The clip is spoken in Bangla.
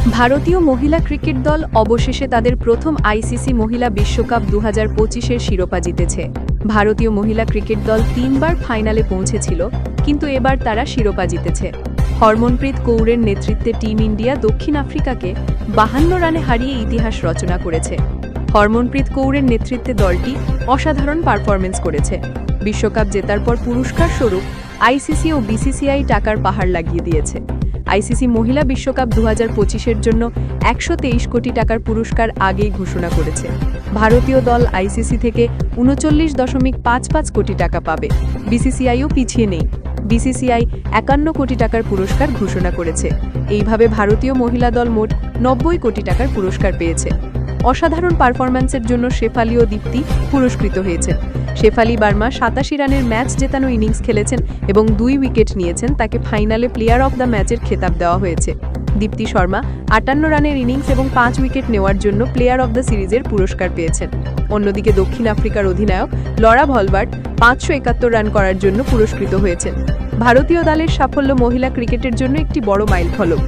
ভারতীয় মহিলা ক্রিকেট দল অবশেষে তাদের প্রথম আইসিসি মহিলা বিশ্বকাপ 2025-এর শিরোপা জিতেছে। ভারতীয় মহিলা ক্রিকেট দল 3বার ফাইনালে পৌঁছেছিল, কিন্তু এবার তারা শিরোপা জিতেছে। হরমনপ্রীত কৌরের নেতৃত্বে টিম ইন্ডিয়া দক্ষিণ আফ্রিকাকে 52 রানে হারিয়ে ইতিহাস রচনা করেছে। হরমনপ্রীত কৌরের নেতৃত্বে দলটি অসাধারণ পারফরমেন্স করেছে। বিশ্বকাপ জেতার পর পুরস্কার স্বরূপ আইসিসি ও বিসিসিআই টাকার পাহাড় লাগিয়ে দিয়েছে। আইসিসি মহিলা বিশ্বকাপ 2025-এর জন্য 123 কোটি টাকার পুরস্কার আগেই ঘোষণা করেছে। ভারতীয় দল আইসিসি থেকে 39.55 কোটি টাকা পাবে। বিসিসিআইও পিছিয়ে নেই। বিসিসিআই 51 কোটি টাকার পুরস্কার ঘোষণা করেছে। এইভাবে ভারতীয় মহিলা দল মোট 90 কোটি টাকার পুরস্কার পেয়েছে। অসাধারণ পারফরম্যান্সের জন্য শেফালি ও দীপ্তি পুরস্কৃত হয়েছেন। শেফালি বার্মা 87 রানের ম্যাচ জেতানো ইনিংস খেলেছেন এবং 2 উইকেট নিয়েছেন। তাকে ফাইনালে প্লেয়ার অব দ্য ম্যাচের খেতাব দেওয়া হয়েছে। দীপ্তি শর্মা 58 রানের ইনিংস এবং 5 উইকেট নেওয়ার জন্য প্লেয়ার অব দ্য সিরিজের পুরস্কার পেয়েছেন। অন্যদিকে দক্ষিণ আফ্রিকার অধিনায়ক লরা ভলবার্ট 571 রান করার জন্য পুরস্কৃত হয়েছেন। ভারতীয় দলের সাফল্য মহিলা ক্রিকেটের জন্য একটি বড় মাইলফলক।